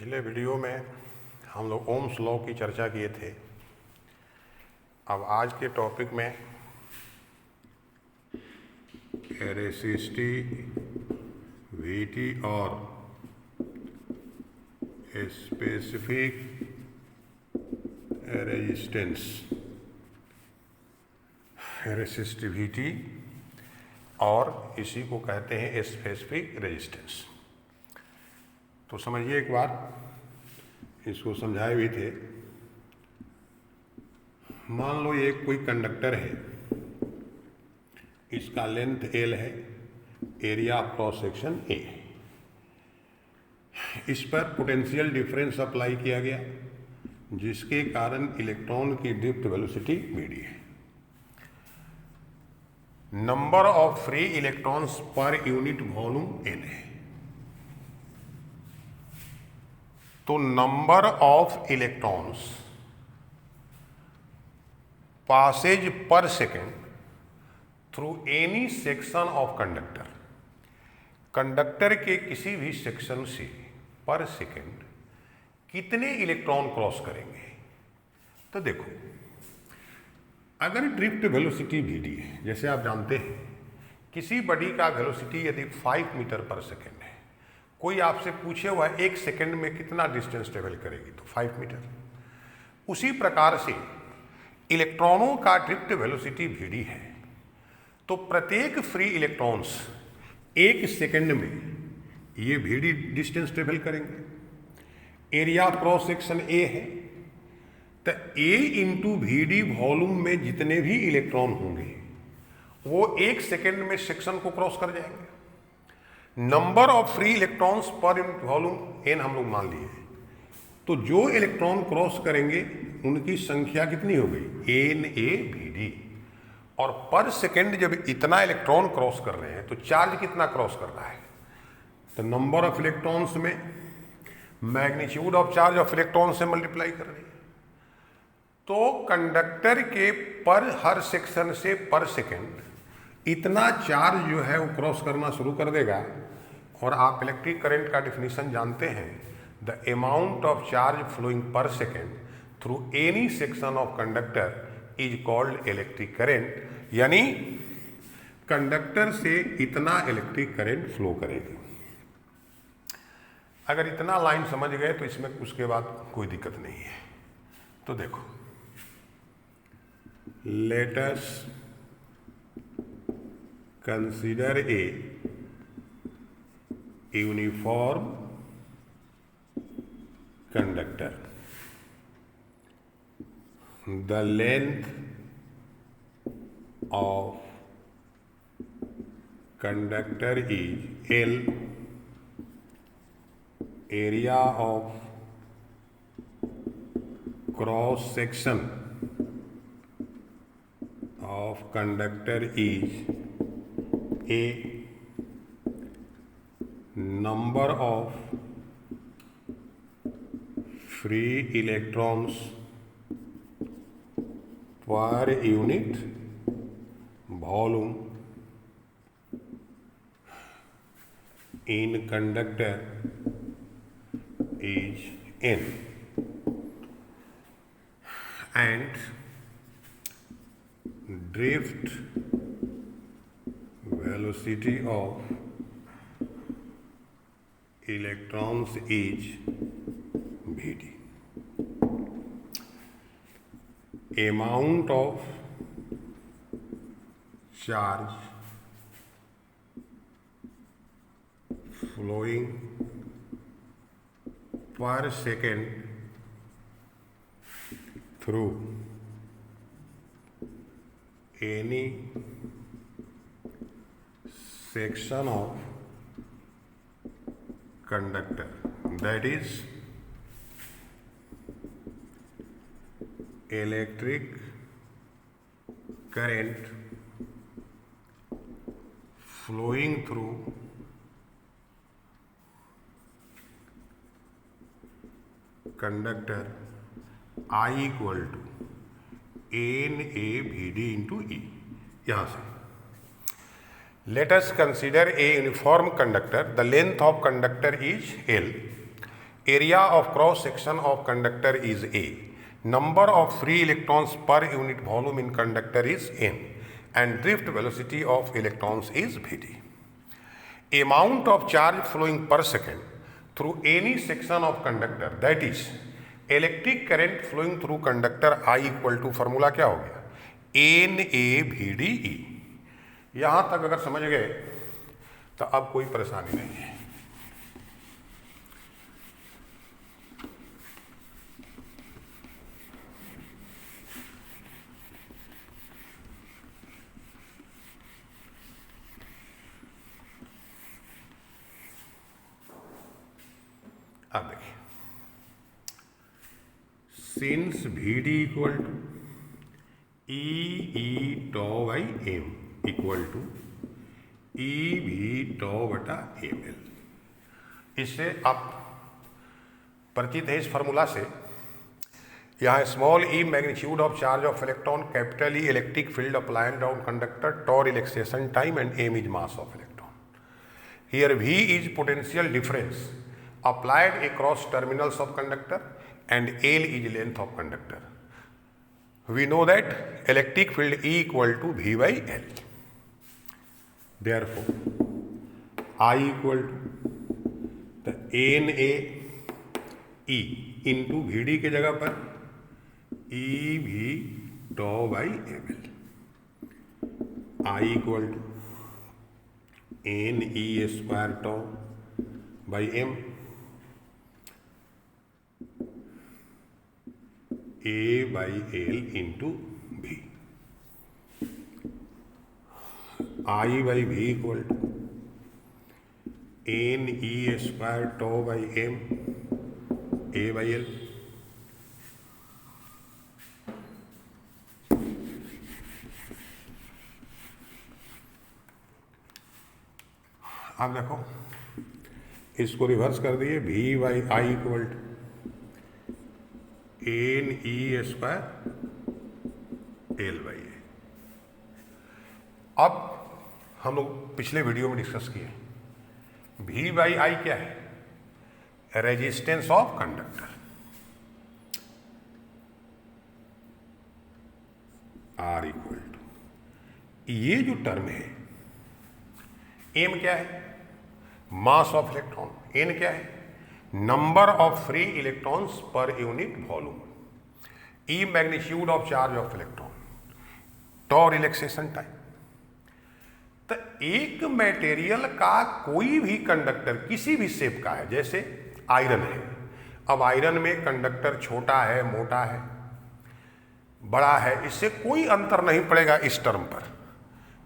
पिछले वीडियो में हम लोग ओम्स लॉ की चर्चा किए थे। अब आज के टॉपिक में रेसिस्टिविटी और स्पेसिफिक रेजिस्टेंस, रेसिस्टिविटी और इसी को कहते हैं स्पेसिफिक रेजिस्टेंस। तो समझिए, एक बार इसको समझाए भी थे। मान लो ये कोई कंडक्टर है, इसका लेंथ L है, area of cross section A। इस पर पोटेंशियल डिफरेंस अप्लाई किया गया, जिसके कारण इलेक्ट्रॉन की ड्रिफ्ट वेलोसिटी vd है। Number of free electrons per unit volume n है। तो नंबर ऑफ इलेक्ट्रॉन्स पासेज पर second through any section of conductor, conductor के किसी भी सेक्शन से पर सेकेंड कितने इलेक्ट्रॉन क्रॉस करेंगे। तो देखो, अगर ड्रिफ्ट वेलोसिटी vd है, जैसे आप जानते हैं किसी बॉडी का वेलोसिटी यदि 5 मीटर पर सेकेंड है, कोई आपसे पूछे हुआ 1 सेकेंड में कितना डिस्टेंस ट्रेवल करेगी, तो 5 मीटर। उसी प्रकार से इलेक्ट्रॉनों का ड्रिफ्ट वेलोसिटी vd है। तो प्रत्येक फ्री इलेक्ट्रॉन्स 1 सेकेंड में ये vd डिस्टेंस ट्रेवल करेंगे। एरिया क्रॉस सेक्शन A है, तो A इंटू vd वॉल्यूम में जितने भी इलेक्ट्रॉन होंगे वो 1 सेकेंड में सेक्शन को क्रॉस कर जाएंगे। Number of free electrons per unit volume n हम लोग मान लिए। तो जो इलेक्ट्रॉन क्रॉस करेंगे उनकी संख्या कितनी हो गई, NaVd। और पर सेकेंड जब इतना इलेक्ट्रॉन क्रॉस कर रहे हैं तो चार्ज कितना क्रॉस कर रहा है, तो नंबर ऑफ इलेक्ट्रॉन्स में magnitude of charge of electron से मल्टीप्लाई कर रही है। तो कंडक्टर के पर हर सेक्शन से पर सेकेंड इतना चार्ज जो है वो क्रॉस करना शुरू कर देगा। और आप इलेक्ट्रिक करंट का डिफिनीशन जानते हैं, the amount of charge flowing per second through any section of conductor is called electric current. यानी कंडक्टर से इतना इलेक्ट्रिक करंट फ्लो करेगी। अगर इतना लाइन समझ गए तो इसमें उसके बाद कोई दिक्कत नहीं है। तो देखो, let us consider a uniform conductor. The length of conductor is L. Area of cross section of conductor is A. Number of free electrons per unit volume in conductor is n, and drift velocity of electrons is vd. Amount of charge flowing per second through any section of conductor, that is electric current flowing through conductor I equal to NaVd into E। यहाँ से let us consider a uniform conductor. The length of conductor is L. Area of cross section of conductor is a, number of free electrons per unit volume in conductor is n, and drift velocity of electrons is Vd. Amount of charge flowing per second through any section of conductor, that is electric current flowing through conductor I equal to formula क्या हो गया, NAVDE. यहां तक अगर समझ गए तो अब कोई परेशानी नहीं है. अब देखिए, since Vd equal to E tau by M equal to EV tau बटा ml. इससे आप परिचित है इस फॉर्मूला से. यहाँ small e magnitude of charge of electron, capital E electric field applied on conductor, tau relaxation time and m is mass of electron. Here V is potential difference applied across terminals of conductor and L is length of conductor. We know that electric field E equal to V by L. Therefore, I equal to the NA E into Vd के जगह पर EV tau by ml. I equal to NE square tau by m A by L into V. I by V equal to NE square tau by m A by L. अब देखो, इसको reverse कर दिए, V by I equal to NE square L by A. अब हम लोग पिछले video में डिस्कस किए, V बाई आई क्या है, resistance of conductor. R equal to, ये जो टर्म है, M क्या है, मास ऑफ इलेक्ट्रॉन, N क्या है, number of free electrons per unit volume, E magnitude of charge of electron, tau relaxation time. तो एक मटेरियल का कोई भी कंडक्टर किसी भी शेप का है, जैसे आयरन है. अब आयरन में कंडक्टर छोटा है, मोटा है, बड़ा है, इससे कोई अंतर नहीं पड़ेगा इस टर्म पर,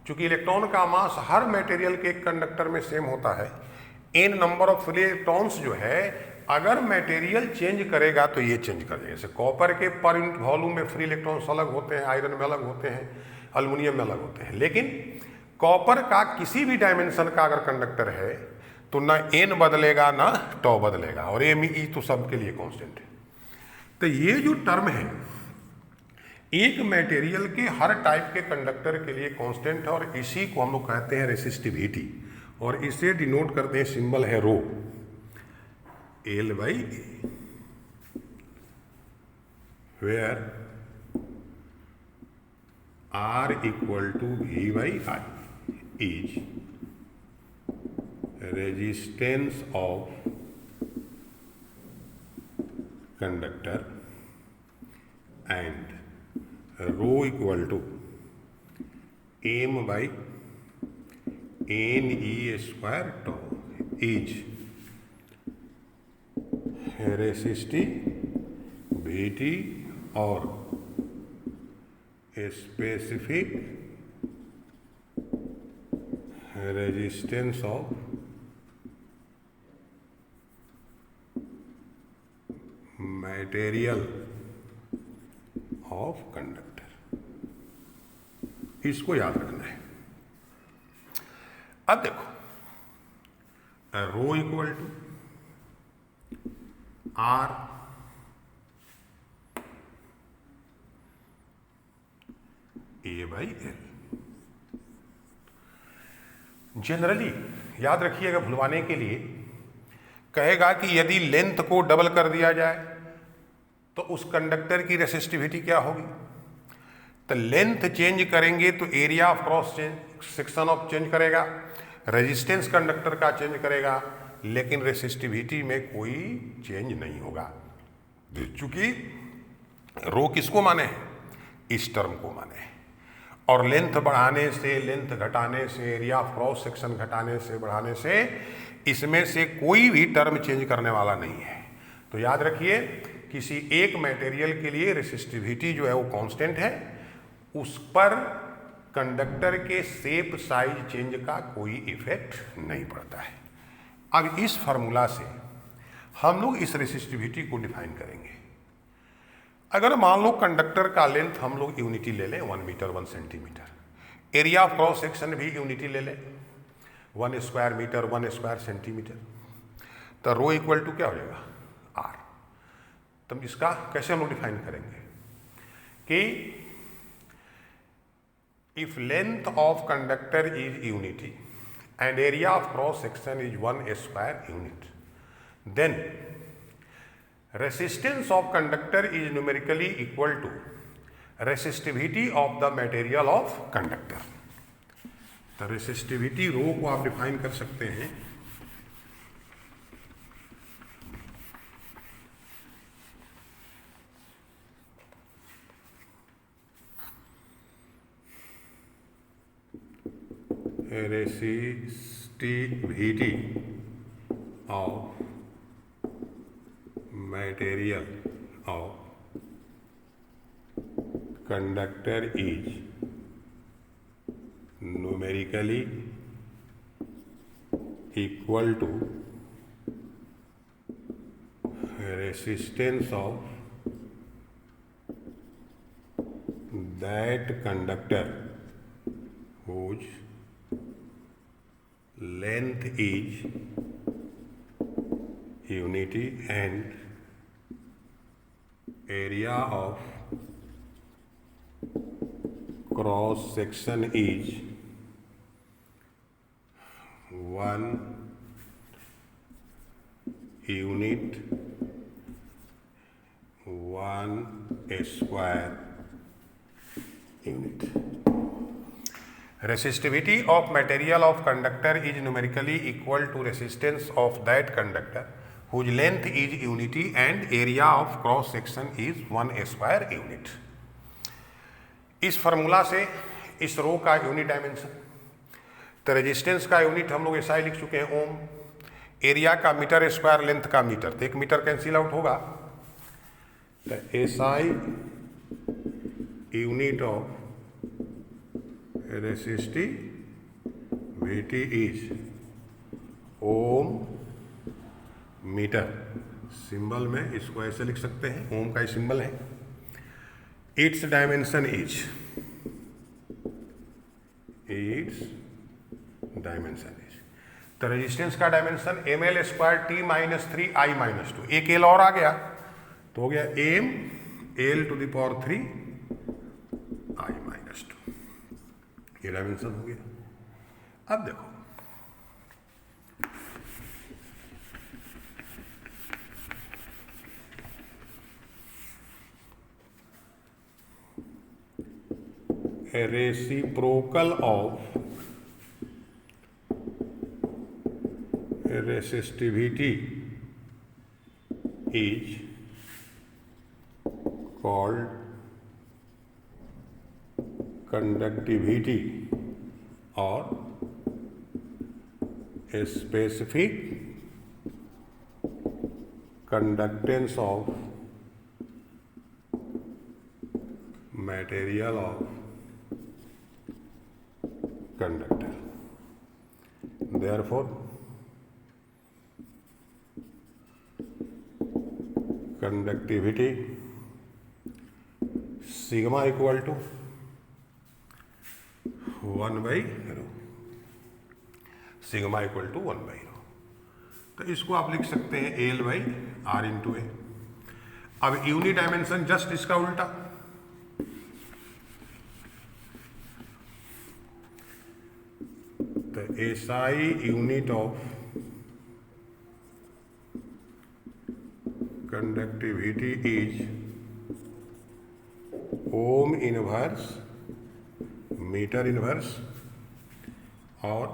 क्योंकि इलेक्ट्रॉन का मास हर मटेरियल के एक कंडक्टर में सेम होता है. n number of free electrons जो है, अगर मटेरियल चेंज करेगा तो ये चेंज कर देगा. जैसे कॉपर के पर यूनिट वॉल्यूम में फ्री इलेक्ट्रॉन्स अलग होते हैं, आयरन में अलग होते हैं, एल्युमिनियम में अलग होते हैं. लेकिन कॉपर का किसी भी डायमेंशन का अगर कंडक्टर है तो ना n बदलेगा ना टॉ बदलेगा, और m e तो सबके लिए कांस्टेंट है. तो ये जो टर्म है एक मटेरियल के हर टाइप के कंडक्टर के लिए कांस्टेंट है, और इसी को हम लोग कहते हैं रेसिस्टिविटी, और इसे डिनोट करते हैं, सिंबल है रो, L by A, where R equal to V by I is resistance of conductor and rho equal to m by NE square tau is resistivity और specific resistance of material of conductor. इसको याद रखना है. अब देखो, rho equal to R A by L. Generally याद रखिएगा भुलवाने के लिए कहेगा कि यदि लेंथ को डबल कर दिया जाए तो उस कंडक्टर की रेसिस्टिविटी क्या होगी। तो लेंथ चेंज करेंगे तो area of cross section of change करेगा, रेजिस्टेंस कंडक्टर का चेंज करेगा, लेकिन रेसिस्टिविटी में कोई चेंज नहीं होगा, क्योंकि रो किसको माने हैं, इस टर्म को माने हैं। और लेंथ बढ़ाने से, लेंथ घटाने से, एरिया ऑफ क्रॉस सेक्शन घटाने से, बढ़ाने से, इसमें से कोई भी टर्म चेंज करने वाला नहीं है। तो याद रखिए, किसी एक मटेरियल के लिए रेसिस्टिविटी जो है वो कांस्टेंट है, उस पर कंडक्टर के शेप साइज चेंज का कोई इफेक्ट नहीं पड़ता है। अब इस फार्मूला से हम लोग इस रेसिस्टिविटी को डिफाइन करेंगे। अगर मान लो कंडक्टर का लेंथ हम लोग यूनिटी ले लें 1 metre 1 centimetre, area of cross section भी यूनिटी ले लें 1 स्क्वायर मीटर 1 स्क्वायर सेंटीमीटर, तो रो इक्वल टू क्या हो जाएगा, आर। तो इसका कैसे हम लोग डिफाइन करेंगे कि if length of conductor is unity and area of cross section is 1 square unit, then resistance of conductor is numerically equal to resistivity of the material of conductor। तो रेसिस्टिविटी रो को आप define कर सकते हैं resistivity of material of conductor is numerically equal to resistance of that conductor whose length is unity and area of cross section is 1 unit 1 square unit। Resistivity of material of conductor is numerically equal to resistance of that conductor whose length is unity and area of cross section is 1 square unit। इस formula से इस rho का unit dimension, तो resistance का unit हम लोग ऐसा ही लिख चुके हैं ओम, एरिया का मीटर स्क्वायर, लेंथ का मीटर, तो 1 मीटर कैंसिल आउट होगा, तो SI unit of resistivity is ohm metre. Symbol में इसको ऐसे लिख सकते हैं, ओम का ही सिंबल है। इट्स डायमेंशन इज, तो रेजिस्टेंस का dimension ml square T minus 3 I minus 2, एक एल और आ गया तो हो गया M L to the power 3 I minus 2, ये डायमेंशन हो गया। अब देखो reciprocal of resistivity is called conductivity or a specific conductance of material of conductor। Therefore conductivity sigma equal to 1 by rho, sigma equal to 1 by rho. तो इसको आप लिख सकते हैं L by R into A. अब unit dimension just इसका उल्टा, तो SI unit of conductivity is ohm inverse metre inverse और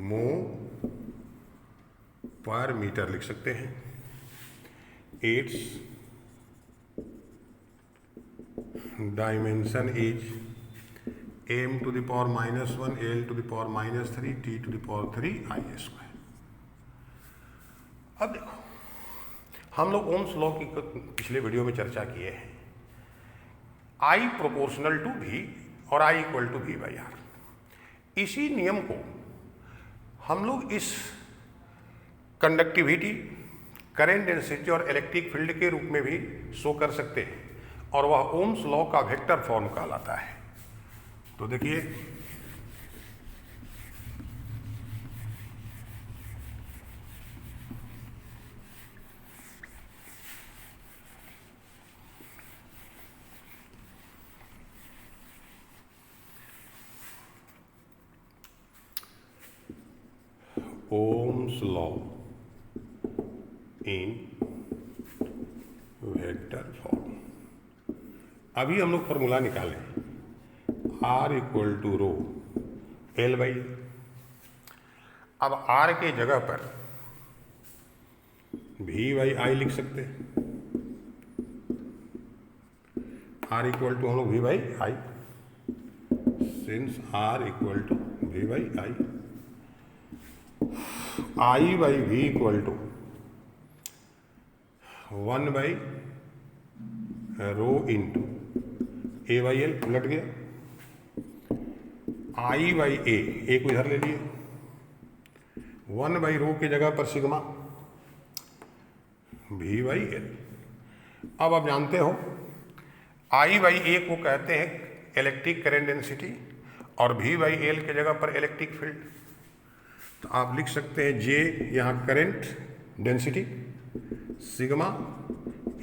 mho पर मीटर लिख सकते हैं। It's dimension is m to the power -1 l to the power -3 t to the power 3 i²। अब देखो, हम लोग ओम्स लॉ की पिछले वीडियो में चर्चा किए हैं, I प्रोपोर्शनल टू V और I इक्वल टू V/R। इसी नियम को हम लोग इस कंडक्टिविटी, करंट डेंसिटी और इलेक्ट्रिक फील्ड के रूप में भी शो कर सकते हैं, और वह ओम्स लॉ का वेक्टर फॉर्म कहलाता है। तो देखिए, Ohm's law in vector form. अभी हम लोग फॉर्मूला निकालें, R equal to rho L/A। अब R के जगह पर V/I लिख सकते हैं। R इक्वल टू हम लोग V/I, since R equal to V/I, I/V equal to 1/रो इंटू A/L, उलट गया, I/A, ए को इधर ले लिए, 1/रो के जगह पर सिग्मा V/L। अब आप जानते हो I/A को कहते हैं इलेक्ट्रिक करंट डेंसिटी और V/L के जगह पर इलेक्ट्रिक फील्ड। तो आप लिख सकते हैं J यहाँ current density, sigma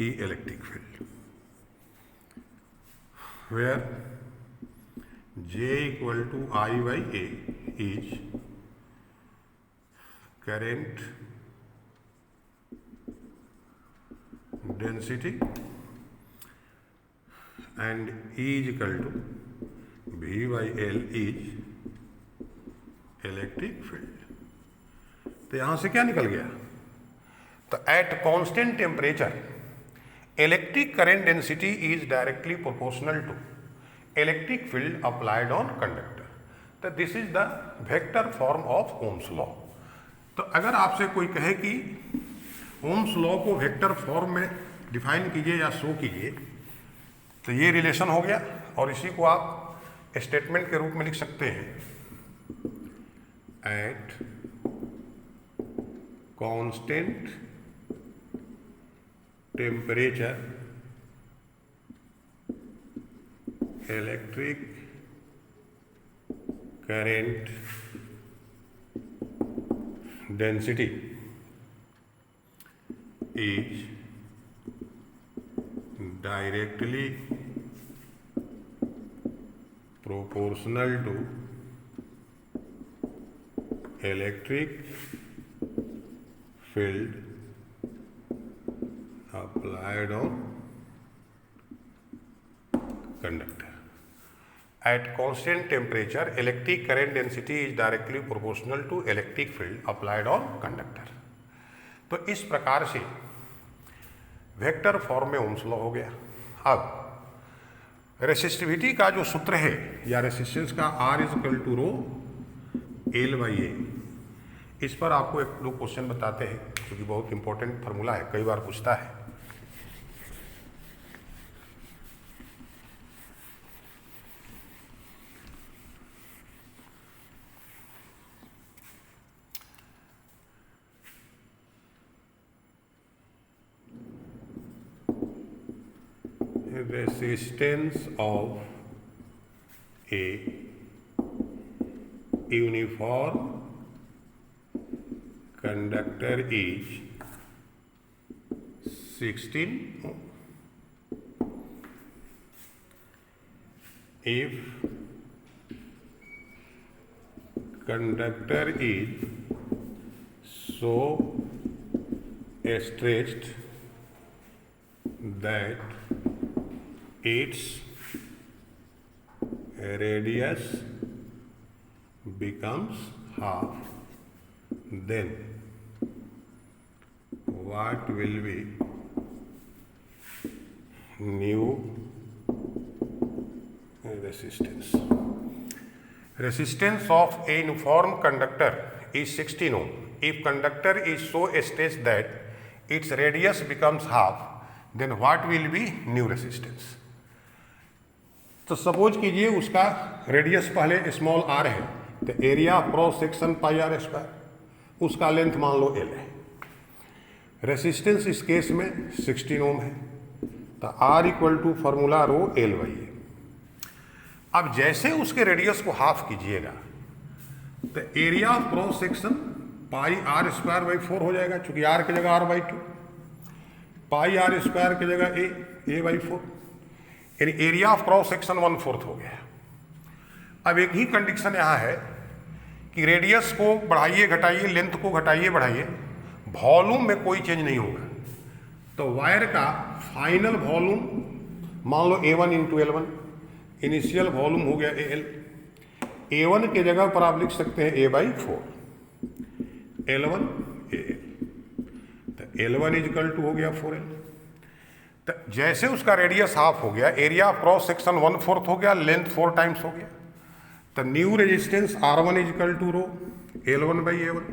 E electric field, where J equal to I/A is current density and E is equal to V/L is electric field. तो यहां से क्या निकल गया? तो at constant temperature electric current density is directly proportional to electric field applied on conductor. तो this is the vector form of Ohm's law. तो अगर आपसे कोई कहे कि ओम्स लॉ को वेक्टर फॉर्म में डिफाइन कीजिए या शो कीजिए, तो ये रिलेशन हो गया, और इसी को आप स्टेटमेंट के रूप में लिख सकते हैं, at constant temperature electric current density is directly proportional to electric field applied on conductor. At constant temperature, electric current density is directly proportional to electric field applied on conductor. तो इस प्रकार से वेक्टर फॉर्म में Ohm's law हो गया। अब resistivity का जो सूत्र है या रेसिस्टेंस का R is equal to rho L/A, इस पर आपको एक दो क्वेश्चन बताते हैं, क्योंकि बहुत इंपॉर्टेंट फार्मूला है, कई बार पूछता है। Resistance of a uniform conductor is 16 ohm. If conductor is so stretched that its radius becomes half, then what will be new resistance? Resistance of a uniform conductor is 16 ohm. If conductor is so stretched that its radius becomes half, then what will be new resistance? तो suppose कीजिए उसका radius पहले small r है, तो area cross section pi r square, उसका length मान लो l है। रेसिस्टेंस इस केस में 16 ओम है, तो R equal to formula rho l by A. अब जैसे उसके रेडियस को हाफ कीजिएगा तो area of cross section pi r square by 4 हो जाएगा, चूंकि आर की जगह r by 2, pi r square की जगह ए बाई 4, यानी एरिया ऑफ क्रॉस सेक्शन 1/4 हो गया। अब एक ही कंडीशन यहाँ है कि रेडियस को बढ़ाइए घटाइए, लेंथ को घटाइए बढ़ाइए, वॉल्यूम में कोई चेंज नहीं होगा। तो वायर का फाइनल वॉल्यूम मान लो A1 into L1, initial volume हो गया AL। A1 के जगह पर आप लिख सकते हैं A बाई 4, L1 AL, तो L1 इजकल टू हो गया 4L। तो जैसे उसका रेडियस हाफ हो गया, एरिया ऑफ क्रॉस सेक्शन 1/4 हो गया, लेंथ 4 टाइम्स हो गया, तो new resistance R1 is equal to rho L1 by A1,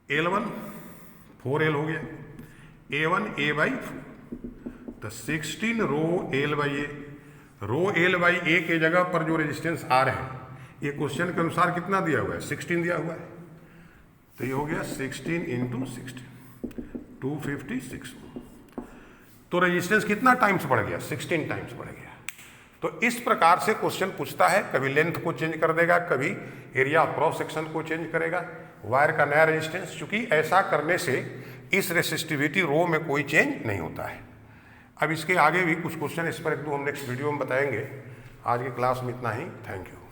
L1 4L हो गया, A1 A बाई 4, तो 16 rho L by A। Rho L by A के जगह पर जो रेजिस्टेंस R है, ये क्वेश्चन के अनुसार कितना दिया हुआ है, 16 दिया हुआ है, तो ये हो गया 16 इंटू 16, 256। तो रेजिस्टेंस कितना टाइम्स बढ़ गया, 16 टाइम्स बढ़ गया। तो इस प्रकार से क्वेश्चन पूछता है, कभी लेंथ को चेंज कर देगा, कभी एरिया ऑफ क्रॉस सेक्शन को चेंज करेगा, वायर का नया रेजिस्टेंस, चूंकि ऐसा करने से इस रेसिस्टिविटी रो में कोई चेंज नहीं होता है। अब इसके आगे भी कुछ क्वेश्चन इस पर एक दो हम नेक्स्ट वीडियो में बताएंगे। आज की क्लास में इतना ही, थैंक यू।